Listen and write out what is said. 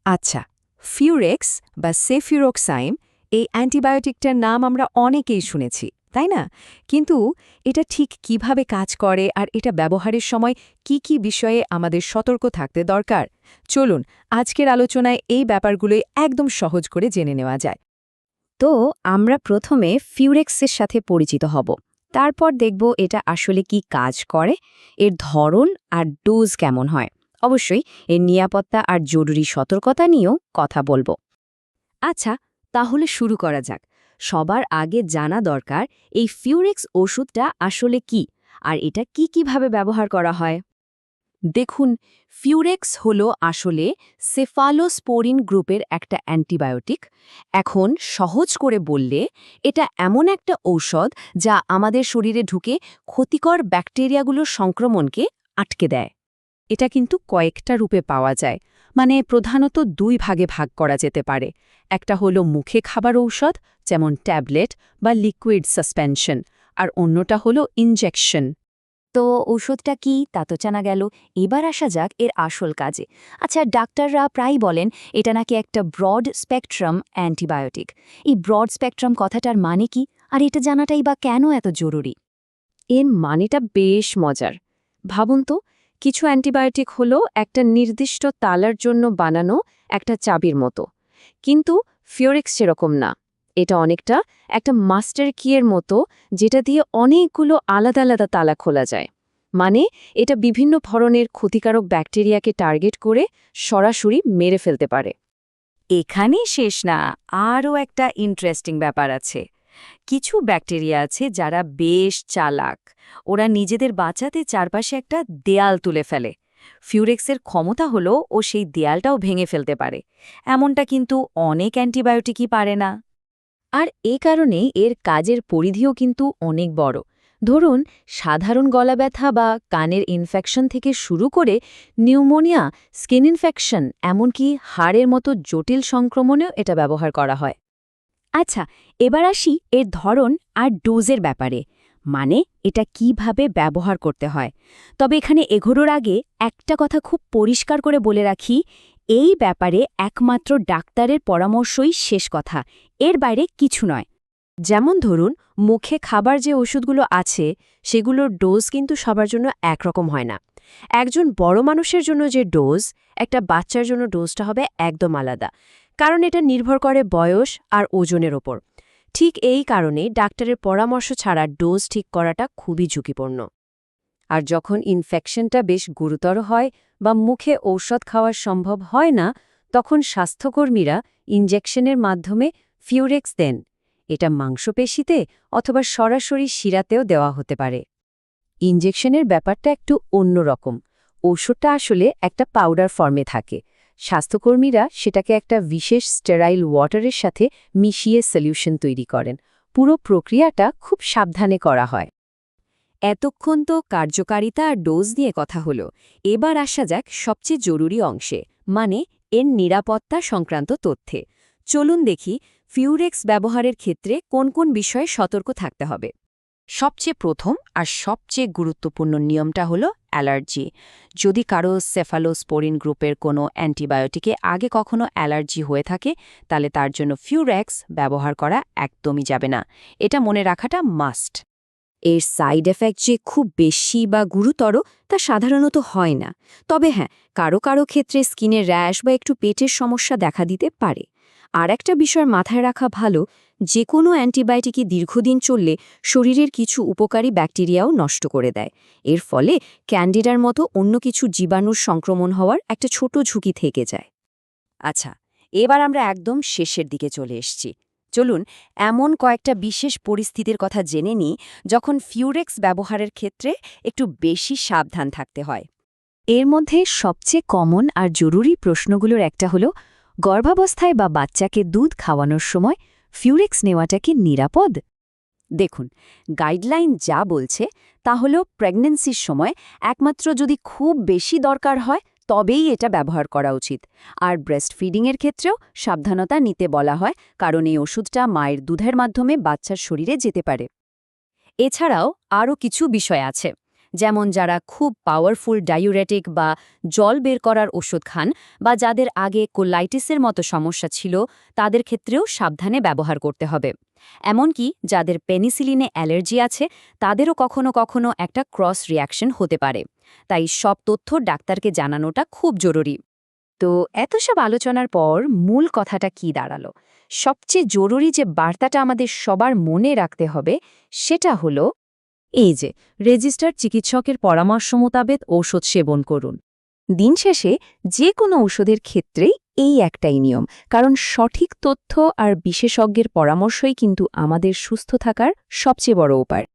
আচ্ছা, ফিউরেক্স বা সেফিউরোক্সাইম এই অ্যান্টিবায়োটিকটার নাম আমরা অনেকেই শুনেছি, তাই না? কিন্তু এটা ঠিক কিভাবে কাজ করে আর এটা ব্যবহারের সময় কি কি বিষয়ে আমাদের সতর্ক থাকতে দরকার? চলুন আজকের আলোচনায় এই ব্যাপারগুলোই একদম সহজ করে জেনে নেওয়া যায়। তো আমরা প্রথমে ফিউরেক্সের সাথে পরিচিত হব, তারপর দেখব এটা আসলে কি কাজ করে, এর ধরন আর ডোজ কেমন হয়। অবশ্যই এর নিরাপত্তা আর জরুরি সতর্কতা নিয়েও কথা বলবো। আচ্ছা, তাহলে শুরু করা যাক। সবার আগে জানা দরকার এই ফিউরেক্স ওষুধটা আসলে কি আর এটা কিভাবে ব্যবহার করা হয়। দেখুন, ফিউরেক্স হলো আসলে সেফালোস্পোরিন গ্রুপের একটা অ্যান্টিবায়োটিক। এখন সহজ করে বললে এটা এমন একটা ঔষধ যা আমাদের শরীরে ঢুকে ক্ষতিকর ব্যাকটেরিয়াগুলোর সংক্রমণকে আটকে দেয়। এটা কিন্তু কয়েকটা রূপে পাওয়া যায়, মানে প্রধানত দুই ভাগে ভাগ করা যেতে পারে। একটা হলো মুখে খাবার ঔষধ, যেমন ট্যাবলেট বা লিকুইড সাসপেনশন, আর অন্যটা হলো ইনজেকশন। তো ঔষধটা কি তা তো জানা গেল। এবার আসা যাক এর আসল কাজে। আচ্ছা, ডাক্তাররা প্রায় বলেন এটা নাকি একটা ব্রড স্পেকট্রাম অ্যান্টিবায়োটিক। এই ব্রড স্পেকট্রাম কথাটার মানে কি, আর এটা জানাটাই বা কেন এত জরুরি? এর মানেটা বেশ মজার। ভাবুন তো, কিছু অ্যান্টিবায়োটিক হলো একটা নির্দিষ্ট তালার জন্য বানানো একটা চাবির মতো, কিন্তু ফিওরিক্স সেরকম না। এটা অনেকটা একটা মাস্টার কিয়ের মতো, যেটা দিয়ে অনেকগুলো আলাদা আলাদা তালা খোলা যায়। মানে এটা বিভিন্ন ধরনের ক্ষতিকারক ব্যাকটেরিয়াকে টার্গেট করে সরাসরি মেরে ফেলতে পারে। এখানেই শেষ না, আরও একটা ইন্টারেস্টিং ব্যাপার আছে। কিছু ব্যাকটেরিয়া আছে যারা বেশ চালাক। ওরা নিজেদের বাঁচাতে চারপাশে একটা দেয়াল তুলে ফেলে। ফিউরেক্সের ক্ষমতা হলো ও সেই দেয়ালটাও ভেঙে ফেলতে পারে। এমনটা কিন্তু অনেক অ্যান্টিবায়োটিকই পারে না। আর এ কারণেই এর কাজের পরিধিও কিন্তু অনেক বড়। ধরুন, সাধারণ গলা ব্যথা বা কানের ইনফেকশন থেকে শুরু করে নিউমোনিয়া, স্কিন ইনফেকশন, এমনকি হাড়ের মতো জটিল সংক্রমণেও এটা ব্যবহার করা হয়। আচ্ছা, এবার আসি এর ধরন আর ডোজের ব্যাপারে, মানে এটা কিভাবে ব্যবহার করতে হয়। তবে এখানে এগোনোর আগে একটা কথা খুব পরিষ্কার করে বলে রাখি, এই ব্যাপারে একমাত্র ডাক্তারের পরামর্শই শেষ কথা, এর বাইরে কিছু নয়। যেমন ধরুন, মুখে খাবার যে ওষুধগুলো আছে সেগুলোর ডোজ কিন্তু সবার জন্য একরকম হয় না। একজন বড় মানুষের জন্য যে ডোজ, একটা বাচ্চার জন্য ডোজটা হবে একদম আলাদা, কারণ এটা নির্ভর করে বয়স আর ওজনের ওপর। ঠিক এই কারণে ডাক্তারের পরামর্শ ছাড়া ডোজ ঠিক করাটা খুবই ঝুঁকিপূর্ণ। আর যখন ইনফেকশনটা বেশ গুরুতর হয় বা মুখে ঔষধ খাওয়া সম্ভব হয় না, তখন স্বাস্থ্যকর্মীরা ইনজেকশনের মাধ্যমে ফিউরেক্স দেন। এটা মাংসপেশিতে অথবা সরাসরি শিরাতেও দেওয়া হতে পারে। ইনজেকশনের ব্যাপারটা একটু অন্যরকম। ঔষধটা আসলে একটা পাউডার ফর্মে থাকে। স্বাস্থ্যকর্মীরা সেটাকে একটা বিশেষ স্টেরাইল ওয়াটারের সাথে মিশিয়ে সলিউশন তৈরি করেন। পুরো প্রক্রিয়াটা খুব সাবধানে করা হয়। এতক্ষণ তো কার্যকারিতা আর ডোজ নিয়ে কথা হলো। এবার আসা যাক সবচেয়ে জরুরি অংশে, মানে এর নিরাপত্তা সংক্রান্ত তথ্যে। চলুন দেখি ফিউরেক্স ব্যবহারের ক্ষেত্রে কোন কোন বিষয়ে সতর্ক থাকতে হবে। সবচেয়ে প্রথম আর সবচেয়ে গুরুত্বপূর্ণ নিয়মটা হলো অ্যালার্জি। যদি কারো সেফালোস্পোরিন গ্রুপের কোনো অ্যান্টিবায়োটিকে আগে কখনো অ্যালার্জি হয়ে থাকে, তাহলে তার জন্য ফিউরেক্স ব্যবহার করা একদমই যাবে না। এটা মনে রাখাটা মাস্ট। এর সাইড এফেক্ট যে খুব বেশি বা গুরুতর তা সাধারণত হয় না। তবে হ্যাঁ, কারো কারো ক্ষেত্রে স্কিনের র্যাশ বা একটু পেটের সমস্যা দেখা দিতে পারে। আর একটা বিষয় মাথায় রাখা ভালো, যে কোনো অ্যান্টিবায়োটিকই দীর্ঘদিন চললে শরীরের কিছু উপকারী ব্যাকটেরিয়াও নষ্ট করে দেয়। এর ফলে ক্যান্ডিডার মতো অন্য কিছু জীবাণুর সংক্রমণ হওয়ার একটা ছোট ঝুঁকি থেকে যায়। আচ্ছা, এবার আমরা একদম শেষের দিকে চলে এসেছি। চলুন এমন কয়েকটা বিশেষ পরিস্থিতির কথা জেনে নিই যখন ফিউরেক্স ব্যবহারের ক্ষেত্রে একটু বেশি সাবধান থাকতে হয়। এর মধ্যে সবচেয়ে কমন আর জরুরি প্রশ্নগুলোর একটা হলো, গর্ভাবস্থায় বা বাচ্চাকে দুধ খাওয়ানোর সময় ফিউরেক্স নেওয়াটা কি নিরাপদ? দেখুন, গাইডলাইন যা বলছে তা হল প্রেগন্যান্সির সময় একমাত্র যদি খুব বেশি দরকার হয় তবেই এটা ব্যবহার করা উচিত। আর ব্রেস্ট ফিডিংয়ের ক্ষেত্রেও সাবধানতা নিতে বলা হয়, কারণ এই ওষুধটা মায়ের দুধের মাধ্যমে বাচ্চার শরীরে যেতে পারে। এছাড়াও আরও কিছু বিষয় আছে, যেমন যারা খুব পাওয়ারফুল ডায়ুরেটিক বা জল বের করার ওষুধ খান বা যাদের আগে কোলাইটিসের মতো সমস্যা ছিল তাদের ক্ষেত্রেও সাবধানে ব্যবহার করতে হবে। এমনকি যাদের পেনিসিলিনে অ্যালার্জি আছে তাদেরও কখনো কখনো একটা ক্রস রিয়াকশন হতে পারে। তাই সব তথ্য ডাক্তারকে জানানোটা খুব জরুরি। তো এত সব আলোচনার পর মূল কথাটা কি দাঁড়ালো? সবচেয়ে জরুরি যে বার্তাটা আমাদের সবার মনে রাখতে হবে সেটা হলো এই যে রেজিস্টার্ড চিকিৎসকের পরামর্শ মোতাবেক ঔষধ সেবন করুন। দিন শেষে যে কোনো ঔষধের ক্ষেত্রেই এই একটাই নিয়ম, কারণ সঠিক তথ্য আর বিশেষজ্ঞের পরামর্শই কিন্তু আমাদের সুস্থ থাকার সবচেয়ে বড় উপায়।